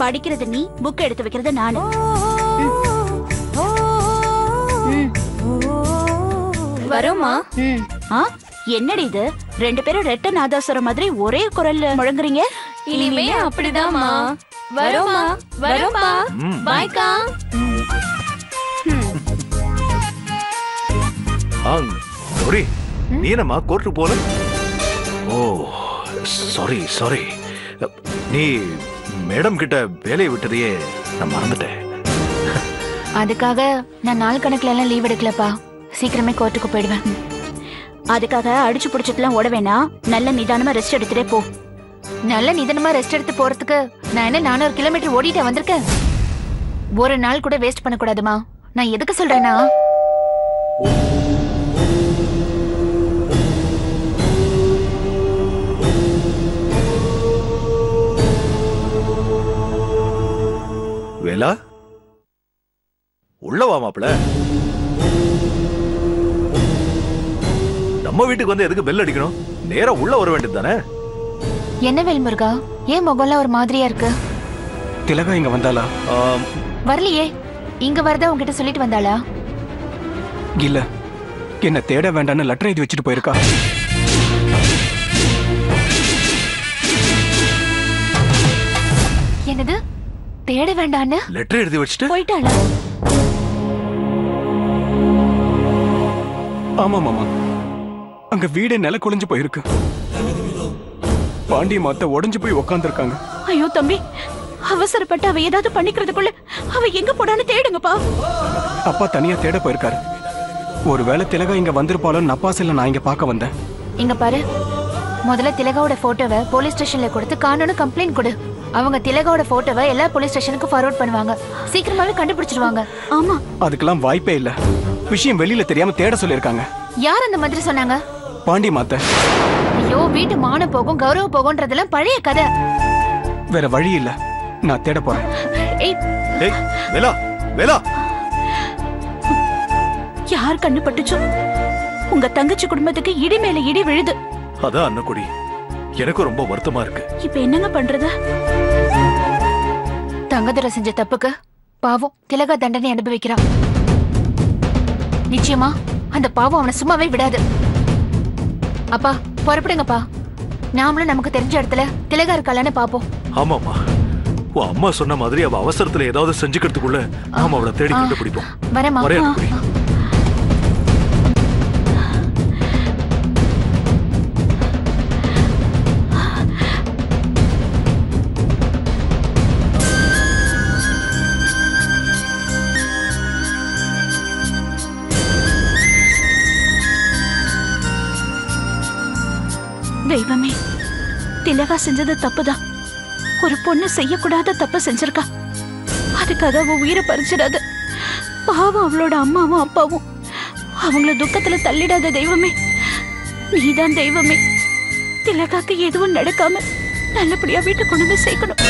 படிக்கிறது நீ, புக் எடுத்து வைக்கிறது நானு. வரோமா? என்னடி இது, ரெண்டு பேரும் ரெட்ட நாதாசுரம் மாதிரி ஒரே குரல்ல முழங்குறீங்க? இனிமே அப்படிதான்மா. வரோமா வரோமா. பாய்க்கா. கௌரி, நீ என்னம்மா கோர்ட்டு போல? ஓ சாரி சாரி, நீ மேடம் கிட்ட வேலையை விட்டதையே நான் மறந்துட்டேன். அதுக்காக நான் நாள் கணக்குல எல்லாம் லீவ் எடுக்கலப்பா. சீக்கிரமே கோர்ட்டுக்கு போயிடுவேன். அதுக்காக அடிச்சு புடிச்சிட்டுலாம் ஓட வேணாம். நல்ல நிதானமா ரெஸ்ட் எடுத்துட்டே போ. நல்ல நிதானமா ரெஸ்ட் எடுத்து போறதுக்கு நான் என்ன 400 கிலோமீட்டர் ஓடிட்டே வந்திருக்கேன். ஒரு நாள் கூட வேஸ்ட் பண்ண கூடாதுமா. நான் எதுக்கு சொல்றேன்னா, வேலா உள்ள வா மாப்பிள. நம்ம வீட்டுக்கு வந்து எதுக்கு பெல் அடிக்கணும்? நேரா உள்ள வர வேண்டியது தானே? என்ன வேல்முருகா, ஏன் முகம்லாம் ஒரு மாதிரியா இருக்கு? திலகா இங்க வந்தாளா? வரலையே. இங்க வரதா உங்ககிட்ட சொல்லிட்டு வந்தாளா? இல்ல, என்ன தேட வேண்டாம்னு லெட்டர் எழுதி வச்சுட்டு போயிருக்கா. என்னது தேட வேண்டான்னு லெட்டர் எழுதி வச்சுட்டு போயிட்டாளா? ஆமா மாமா, அங்க வீடே நில குலைஞ்சு போயிருக்கு. பாண்டிய மாத்த உடைஞ்சு போய் உக்காந்துருக்காங்க. ஐயோ தம்பி, அவசரப்பட்டு அவ ஏதாவது பண்ணிக்கிறதுக்குள்ள அவ எங்க போடான்னு தேடுங்கப்பா. அப்பா தனியா தேட போயிருக்காரு. ஒருவேளை திலகா இங்க வந்திருப்பாலும் நப்பாசில நான் இங்க பார்க்க வந்தேன். இங்க பாரு, முதல்ல திலகாவோட போட்டோவை போலீஸ் ஸ்டேஷன்ல கொடுத்து காணோன்னு கம்ப்ளைண்ட் கொடு. அவங்க திலகாவோட போட்டோவை எல்லா போலீஸ் ஸ்டேஷனுக்கும் ஃபார்வர்ட் பண்ணுவாங்க. சீக்கிரமாவே கண்டுபிடிச்சிருவாங்க. ஆமா, அதுக்கெல்லாம் வாய்ப்பே இல்ல. விஷயம் வெளியில தெரியாம தேட சொல்லிருக்காங்க. யார் அந்த மாதிரி சொன்னாங்க? பாண்டி மாத்த. ஐயோ, வீட்டு மானம் போகும் கௌரவ போகும்ன்றதெல்லாம் பழைய கதை. வேற வழி இல்ல, நான் தேட போறேன். ஏய் வேலா வேலா, யார் கண்ணு பட்டுச்சோ உங்க தங்கச்சி குடும்பத்துக்கு இடி மேல இடி விழுது. அதான் அன்னக்குடி, எனக்கு ரொம்ப வருத்தமா இருக்கு. இப்ப என்னங்க பண்றது? தங்கதுரை செஞ்ச தப்புக்கு பாவம் திலகா தண்டனை அனுபவிக்கிறான். நிச்சயமா அந்த பாவம் அவனை சும்மாவே விடாது. அப்பா புறப்படுங்கப்பா. நாமளும் நமக்கு தெரிஞ்ச இடத்துல திலகா இருக்காளான்னு பாப்போம். ஆமாமா, உன் அம்மா சொன்ன மாதிரி அவ அவசரத்துல ஏதாவது செஞ்சுக்கிறதுக்குள்ள நாம அவளை தேடி கண்டுபிடிப்போம். வரேம்மா. தெய்வமே, திலகா செஞ்சது தப்புதான். ஒரு பொண்ணு செய்யக்கூடாத தப்பு செஞ்சிருக்கா. அதுக்காக அவ உயிரை பறிச்சிடாத. பாவம் அவளோட அம்மாவும் அப்பாவும். அவங்கள துக்கத்துல தள்ளிடாத தெய்வமே. நீதான் தெய்வமே. திலகாக்கு எதுவும் நடக்காம நல்லபடியா வீட்டுக்கு கொண்டு வந்து சேர்க்கணும்.